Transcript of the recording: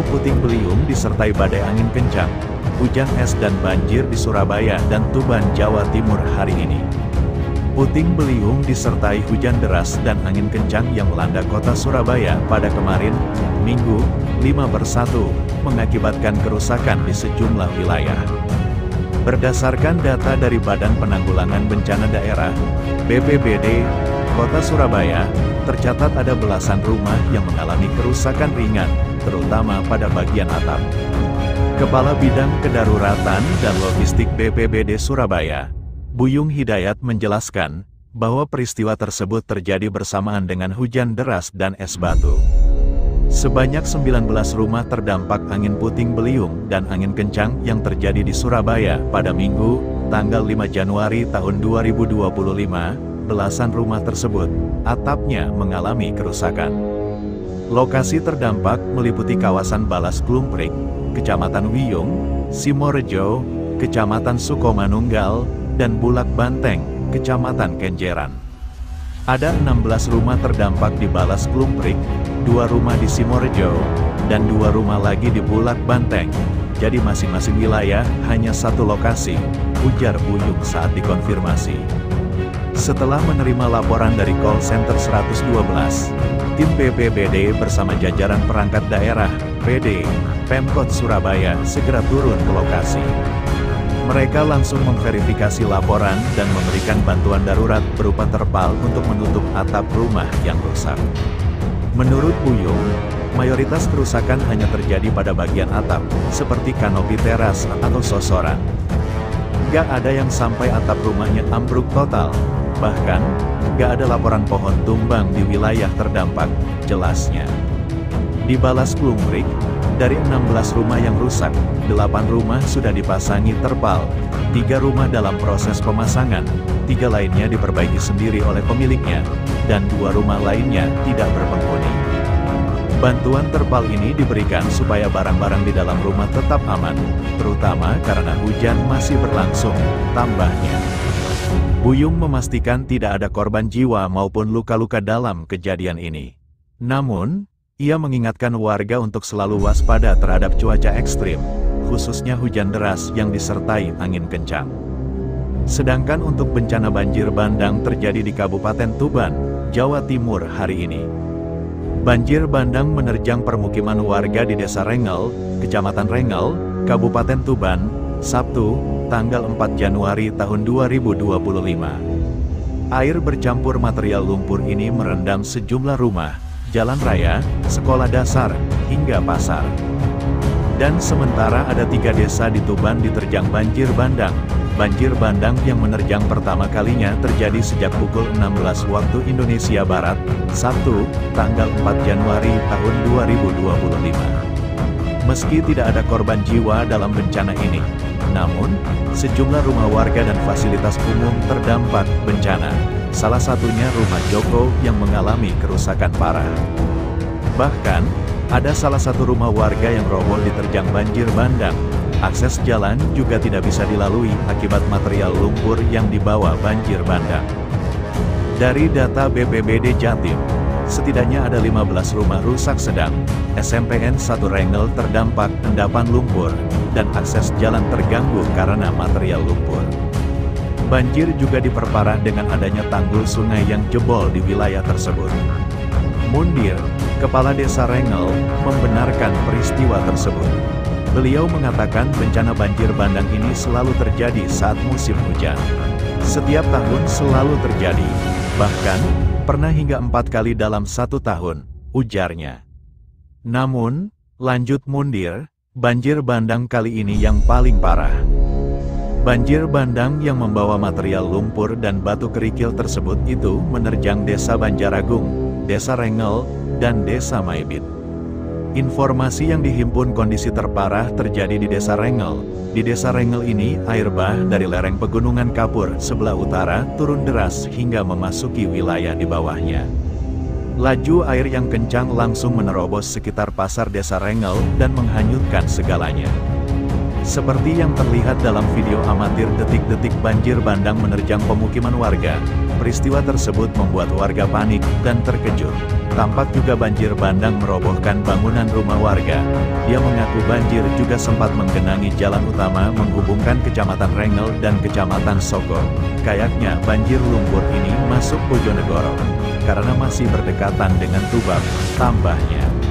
puting beliung disertai badai angin kencang, hujan es dan banjir di Surabaya dan Tuban, Jawa Timur hari ini. Puting beliung disertai hujan deras dan angin kencang yang melanda kota Surabaya pada kemarin, Minggu, 5/1, mengakibatkan kerusakan di sejumlah wilayah. Berdasarkan data dari Badan Penanggulangan Bencana Daerah, BPBD, Kota Surabaya, tercatat ada belasan rumah yang mengalami kerusakan ringan, terutama pada bagian atap. Kepala Bidang Kedaruratan dan Logistik BPBD Surabaya, Buyung Hidayat menjelaskan, bahwa peristiwa tersebut terjadi bersamaan dengan hujan deras dan es batu. Sebanyak 19 rumah terdampak angin puting beliung dan angin kencang yang terjadi di Surabaya pada Minggu, tanggal 5 Januari tahun 2025, belasan rumah tersebut, atapnya mengalami kerusakan. Lokasi terdampak meliputi kawasan Balas Klumprik, Kecamatan Wiyung, Simorejo, Kecamatan Sukomanunggal, dan Bulak Banteng, Kecamatan Kenjeran. Ada 16 rumah terdampak di Balas Klumprik, 2 rumah di Simorejo, dan 2 rumah lagi di Bulak Banteng. Jadi masing-masing wilayah hanya satu lokasi, ujar Buyung saat dikonfirmasi. Setelah menerima laporan dari call center 112, tim BPBD bersama jajaran perangkat daerah, PD, Pemkot Surabaya segera turun ke lokasi. Mereka langsung memverifikasi laporan dan memberikan bantuan darurat berupa terpal untuk menutup atap rumah yang rusak. Menurut Buyung, mayoritas kerusakan hanya terjadi pada bagian atap, seperti kanopi teras atau sosoran. Gak ada yang sampai atap rumahnya ambruk total. Bahkan, gak ada laporan pohon tumbang di wilayah terdampak, jelasnya. Di Balas Klumprik, dari 16 rumah yang rusak, 8 rumah sudah dipasangi terpal, 3 rumah dalam proses pemasangan, 3 lainnya diperbaiki sendiri oleh pemiliknya, dan 2 rumah lainnya tidak berpenghuni. Bantuan terpal ini diberikan supaya barang-barang di dalam rumah tetap aman, terutama karena hujan masih berlangsung, tambahnya. Buyung memastikan tidak ada korban jiwa maupun luka-luka dalam kejadian ini. Namun, ia mengingatkan warga untuk selalu waspada terhadap cuaca ekstrim, khususnya hujan deras yang disertai angin kencang. Sedangkan untuk bencana banjir bandang terjadi di Kabupaten Tuban, Jawa Timur hari ini. Banjir bandang menerjang permukiman warga di Desa Rengel, Kecamatan Rengel, Kabupaten Tuban, Sabtu, tanggal 4 Januari tahun 2025. Air bercampur material lumpur ini merendam sejumlah rumah, jalan raya, sekolah dasar, hingga pasar. Dan sementara ada 3 desa di Tuban diterjang banjir bandang. Banjir bandang yang menerjang pertama kalinya terjadi sejak pukul 16 waktu Indonesia Barat, Sabtu, tanggal 4 Januari tahun 2025. Meski tidak ada korban jiwa dalam bencana ini, namun, sejumlah rumah warga dan fasilitas umum terdampak bencana. Salah satunya rumah Joko yang mengalami kerusakan parah. Bahkan, ada salah satu rumah warga yang roboh diterjang banjir bandang. Akses jalan juga tidak bisa dilalui akibat material lumpur yang dibawa banjir bandang. Dari data BPBD Jatim, setidaknya ada 15 rumah rusak sedang, SMPN 1 Rengel terdampak endapan lumpur, dan akses jalan terganggu karena material lumpur. Banjir juga diperparah dengan adanya tanggul sungai yang jebol di wilayah tersebut. Mundir, Kepala Desa Rengel, membenarkan peristiwa tersebut. Beliau mengatakan bencana banjir bandang ini selalu terjadi saat musim hujan. Setiap tahun selalu terjadi, bahkan, pernah hingga 4 kali dalam 1 tahun, ujarnya. Namun, lanjut Mundir, banjir bandang kali ini yang paling parah. Banjir bandang yang membawa material lumpur dan batu kerikil tersebut itu menerjang Desa Banjaragung, Desa Rengel, dan Desa Maibit. Informasi yang dihimpun kondisi terparah terjadi di Desa Rengel. Di Desa Rengel ini, air bah dari lereng Pegunungan Kapur sebelah utara turun deras hingga memasuki wilayah di bawahnya. Laju air yang kencang langsung menerobos sekitar pasar Desa Rengel dan menghanyutkan segalanya. Seperti yang terlihat dalam video amatir detik-detik banjir bandang menerjang pemukiman warga, peristiwa tersebut membuat warga panik dan terkejut. Tampak juga banjir bandang merobohkan bangunan rumah warga. Dia mengaku banjir juga sempat menggenangi jalan utama menghubungkan Kecamatan Rengel dan Kecamatan Soko. Kayaknya banjir lumpur ini masuk Bojonegoro, karena masih berdekatan dengan Tuban, tambahnya.